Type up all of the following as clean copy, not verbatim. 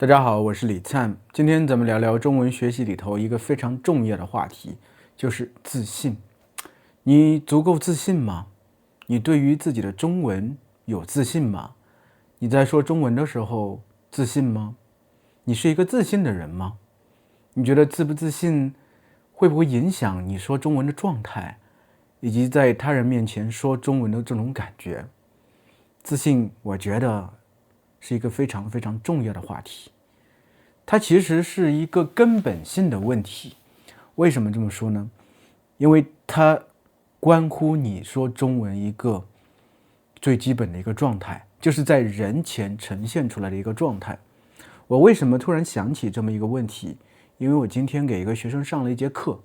大家好，我是李灿。今天咱们聊聊中文学习里头一个非常重要的话题，就是自信。你足够自信吗？你对于自己的中文有自信吗？你在说中文的时候自信吗？你是一个自信的人吗？你觉得自不自信会不会影响你说中文的状态，以及在他人面前说中文的这种感觉？自信，我觉得是一个非常非常重要的话题。它其实是一个根本性的问题。为什么这么说呢？因为它关乎你说中文一个最基本的一个状态，就是在人前呈现出来的一个状态。我为什么突然想起这么一个问题？因为我今天给一个学生上了一节课，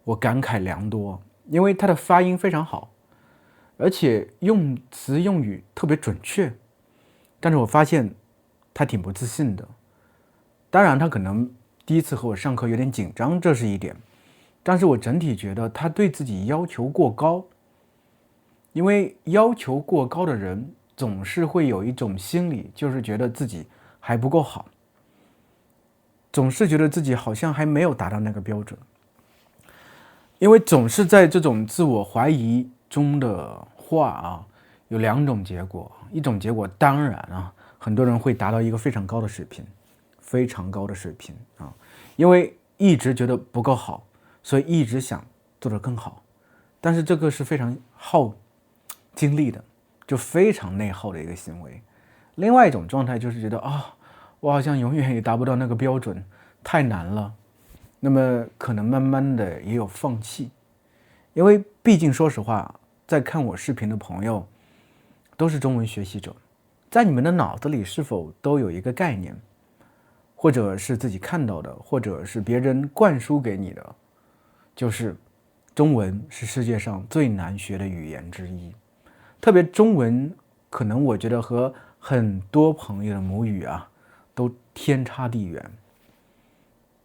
我感慨良多，因为他的发音非常好，而且用词用语特别准确，但是我发现他挺不自信的。当然，他可能第一次和我上课有点紧张，这是一点。但是我整体觉得他对自己要求过高，因为要求过高的人总是会有一种心理，就是觉得自己还不够好，总是觉得自己好像还没有达到那个标准。因为总是在这种自我怀疑中的话有两种结果。一种结果当然很多人会达到一个非常高的水平，非常高的水平因为一直觉得不够好，所以一直想做得更好。但是这个是非常耗精力的，就非常内耗的一个行为。另外一种状态就是觉得我好像永远也达不到那个标准，太难了。那么可能慢慢的也有放弃，因为毕竟说实话，在看我视频的朋友都是中文学习者，在你们的脑子里是否都有一个概念，或者是自己看到的，或者是别人灌输给你的，就是中文是世界上最难学的语言之一。特别中文，可能我觉得和很多朋友的母语都天差地远。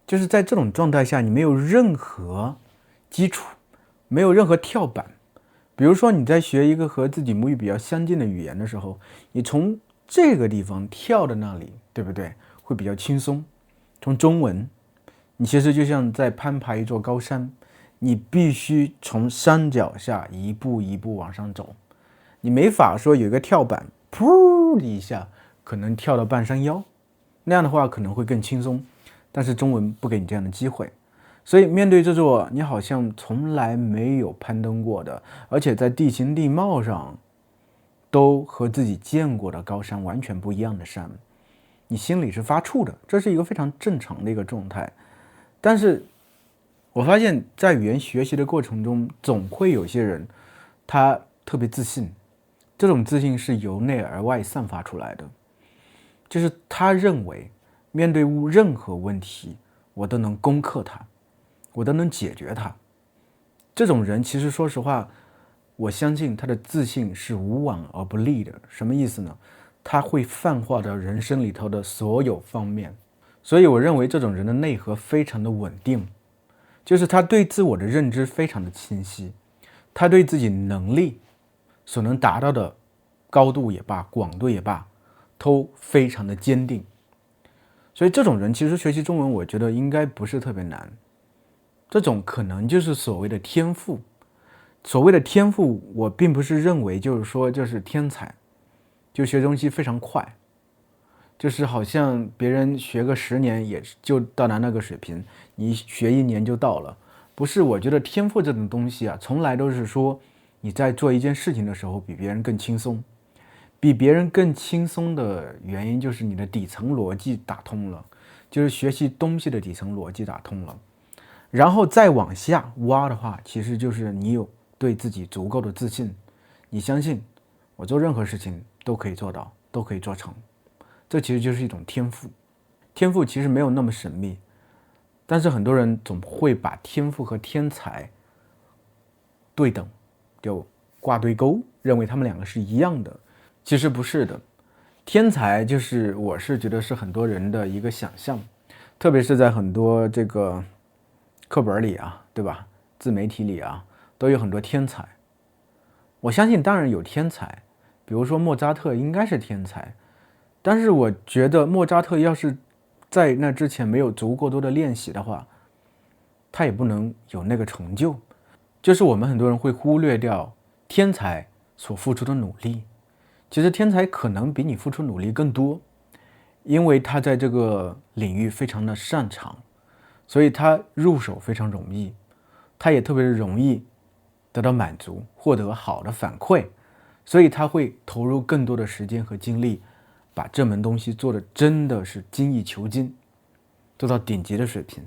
就是在这种状态下，你没有任何基础，没有任何跳板。比如说你在学一个和自己母语比较相近的语言的时候，你从这个地方跳到那里，对不对？会比较轻松。从中文，你其实就像在攀爬一座高山，你必须从山脚下一步一步往上走，你没法说有一个跳板，噗一下可能跳到半山腰，那样的话可能会更轻松。但是中文不给你这样的机会，所以面对这座你好像从来没有攀登过的，而且在地形地貌上都和自己见过的高山完全不一样的山，你心里是发怵的，这是一个非常正常的一个状态。但是我发现在语言学习的过程中，总会有些人他特别自信，这种自信是由内而外散发出来的，就是他认为面对任何问题，我都能攻克它，我都能解决它。这种人其实说实话，我相信他的自信是无往而不利的。什么意思呢？他会泛化到人生里头的所有方面。所以我认为这种人的内核非常的稳定，就是他对自我的认知非常的清晰，他对自己能力所能达到的高度也罢，广度也罢，都非常的坚定。所以这种人其实学习中文，我觉得应该不是特别难。这种可能就是所谓的天赋。所谓的天赋，我并不是认为就是说就是天才，就学东西非常快，就是好像别人学个10年也就到达那个水平，你学1年就到了。不是，我觉得天赋这种东西从来都是说你在做一件事情的时候比别人更轻松。比别人更轻松的原因就是你的底层逻辑打通了，就是学习东西的底层逻辑打通了。然后再往下挖的话，其实就是你有对自己足够的自信，你相信我做任何事情都可以做到，都可以做成。这其实就是一种天赋。天赋其实没有那么神秘，但是很多人总会把天赋和天才对等，就挂对勾，认为他们两个是一样的。其实不是的，天才就是我是觉得是很多人的一个想象，特别是在很多这个课本里对吧？自媒体里都有很多天才。我相信当然有天才，比如说莫扎特应该是天才，但是我觉得莫扎特要是在那之前没有足够多的练习的话，他也不能有那个成就。就是我们很多人会忽略掉天才所付出的努力，其实天才可能比你付出努力更多，因为他在这个领域非常的擅长，所以他入手非常容易，他也特别容易得到满足，获得好的反馈，所以他会投入更多的时间和精力，把这门东西做的真的是精益求精，做到顶级的水平。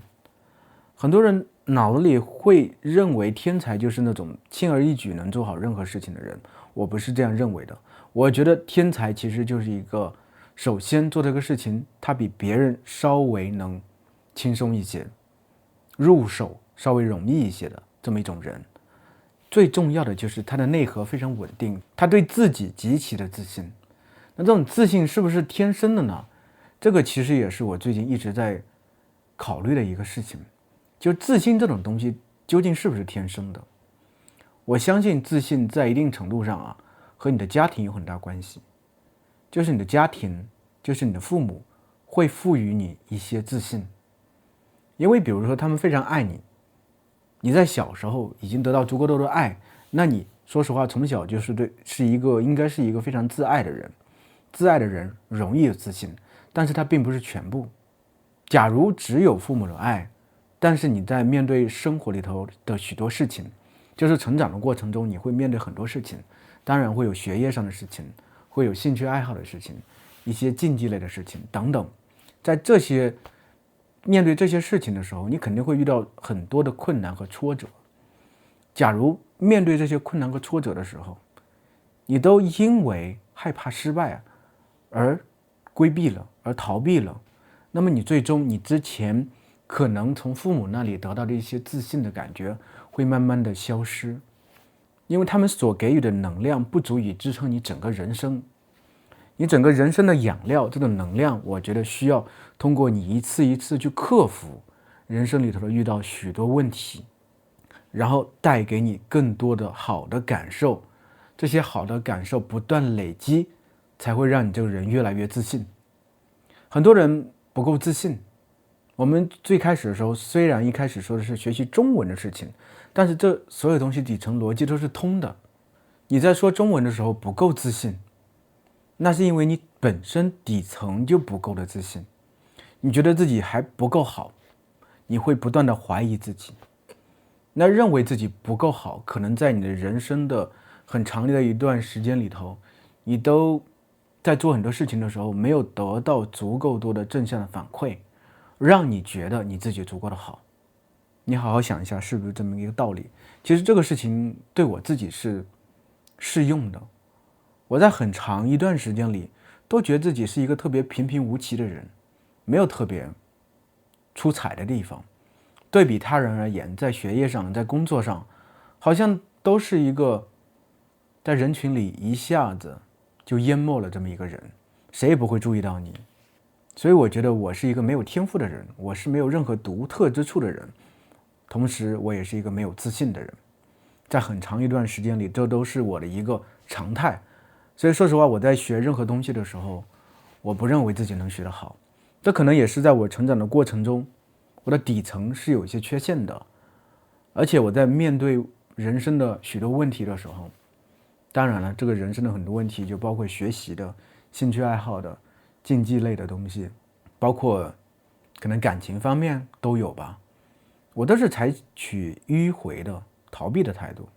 很多人脑子里会认为天才就是那种轻而易举能做好任何事情的人，我不是这样认为的。我觉得天才其实就是一个首先做这个事情他比别人稍微能轻松一些，入手稍微容易一些的这么一种人。最重要的就是他的内核非常稳定，他对自己极其的自信。那这种自信是不是天生的呢？这个其实也是我最近一直在考虑的一个事情，就自信这种东西究竟是不是天生的？我相信自信在一定程度上和你的家庭有很大关系，就是你的家庭，就是你的父母会赋予你一些自信，因为比如说他们非常爱你，你在小时候已经得到足够多的爱，那你说实话从小就是应该是一个非常自爱的人。自爱的人容易有自信，但是它并不是全部。假如只有父母的爱，但是你在面对生活里头的许多事情，就是成长的过程中，你会面对很多事情，当然会有学业上的事情，会有兴趣爱好的事情，一些竞技类的事情等等。在面对这些事情的时候，你肯定会遇到很多的困难和挫折。假如面对这些困难和挫折的时候，你都因为害怕失败而规避了，而逃避了，那么你最终你之前可能从父母那里得到的一些自信的感觉会慢慢的消失，因为他们所给予的能量不足以支撑你整个人生。你整个人生的养料，这种能量，我觉得需要通过你一次一次去克服人生里头的遇到许多问题，然后带给你更多的好的感受，这些好的感受不断累积，才会让你这个人越来越自信。很多人不够自信，我们最开始的时候，虽然一开始说的是学习中文的事情，但是这所有东西底层逻辑都是通的。你在说中文的时候不够自信，那是因为你本身底层就不够的自信，你觉得自己还不够好，你会不断的怀疑自己。那认为自己不够好，可能在你的人生的很长的一段时间里头，你都在做很多事情的时候没有得到足够多的正向的反馈，让你觉得你自己足够的好。你好好想一下，是不是这么一个道理？其实这个事情对我自己是适用的。我在很长一段时间里都觉得自己是一个特别平平无奇的人，没有特别出彩的地方。对比他人而言，在学业上，在工作上，好像都是一个在人群里一下子就淹没了这么一个人，谁也不会注意到你。所以我觉得我是一个没有天赋的人，我是没有任何独特之处的人，同时我也是一个没有自信的人。在很长一段时间里，这都是我的一个常态。所以说实话，我在学任何东西的时候，我不认为自己能学得好。这可能也是在我成长的过程中，我的底层是有一些缺陷的。而且我在面对人生的许多问题的时候，当然了，这个人生的很多问题就包括学习的、兴趣爱好的、竞技类的东西，包括可能感情方面都有吧。我都是采取迂回的、逃避的态度。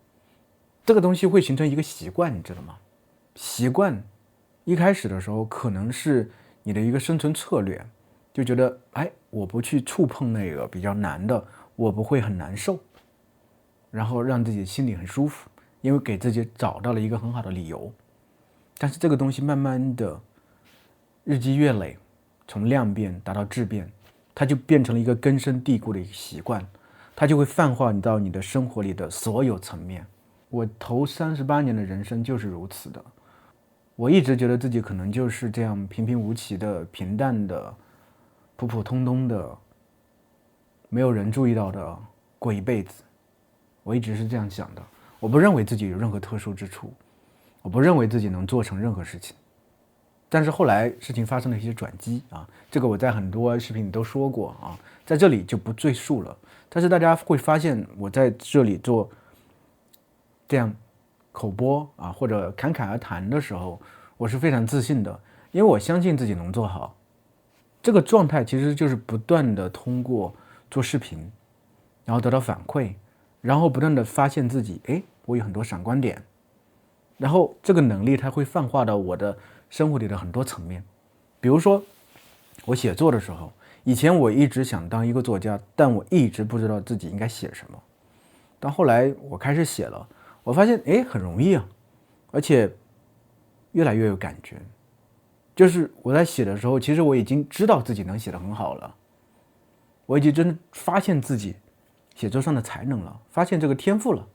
这个东西会形成一个习惯，你知道吗？习惯一开始的时候可能是你的一个生存策略，就觉得我不去触碰那个比较难的，我不会很难受，然后让自己心里很舒服，因为给自己找到了一个很好的理由。但是这个东西慢慢的日积月累，从量变达到质变，它就变成了一个根深蒂固的一个习惯，它就会泛化到你的生活里的所有层面。我头38年的人生就是如此的。我一直觉得自己可能就是这样平平无奇的、平淡的、普普通通的，没有人注意到的过一辈子。我一直是这样想的。我不认为自己有任何特殊之处，我不认为自己能做成任何事情。但是后来事情发生了一些转机啊，这个我在很多视频里都说过啊，在这里就不赘述了。但是大家会发现，我在这里做这样口播啊，或者侃侃而谈的时候，我是非常自信的，因为我相信自己能做好。这个状态其实就是不断的通过做视频，然后得到反馈，然后不断的发现自己，哎，我有很多闪光点，然后这个能力它会泛化到我的生活里的很多层面。比如说我写作的时候，以前我一直想当一个作家，但我一直不知道自己应该写什么。但后来我开始写了，我发现哎很容易啊，而且越来越有感觉。就是我在写的时候，其实我已经知道自己能写得很好了，我已经真的发现自己写作上的才能了，发现这个天赋了。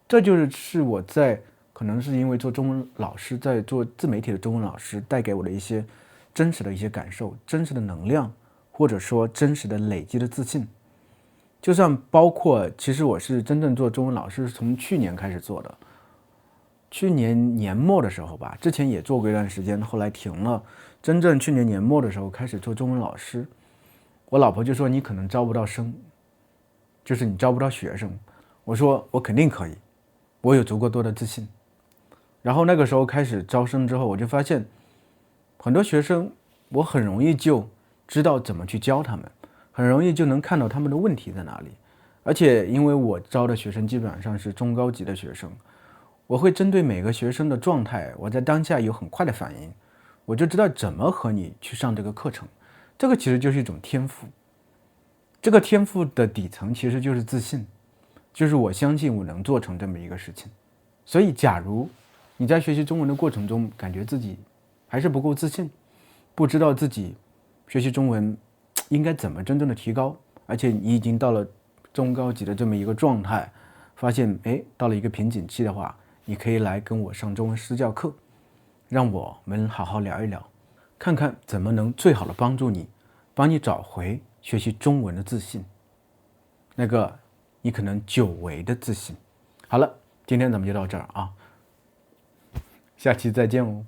这就是我在可能是因为做中文老师，在做自媒体的中文老师带给我的一些真实的一些感受、真实的能量，或者说真实的累积的自信。就算包括，其实我是真正做中文老师是从去年开始做的，去年年末的时候吧，之前也做过一段时间，后来停了。真正去年年末的时候开始做中文老师，我老婆就说你可能招不到生，就是你招不到学生。我说我肯定可以，我有足够多的自信。然后那个时候开始招生之后，我就发现很多学生，我很容易就知道怎么去教他们，很容易就能看到他们的问题在哪里。而且因为我招的学生基本上是中高级的学生，我会针对每个学生的状态，我在当下有很快的反应，我就知道怎么和你去上这个课程。这个其实就是一种天赋，这个天赋的底层其实就是自信，就是我相信我能做成这么一个事情。所以假如你在学习中文的过程中感觉自己还是不够自信，不知道自己学习中文应该怎么真正的提高，而且你已经到了中高级的这么一个状态，发现哎到了一个瓶颈期的话，你可以来跟我上中文私教课，让我们好好聊一聊，看看怎么能最好的帮助你，帮你找回学习中文的自信，那个你可能久违的自信。好了，今天咱们就到这儿啊，下期再见哦。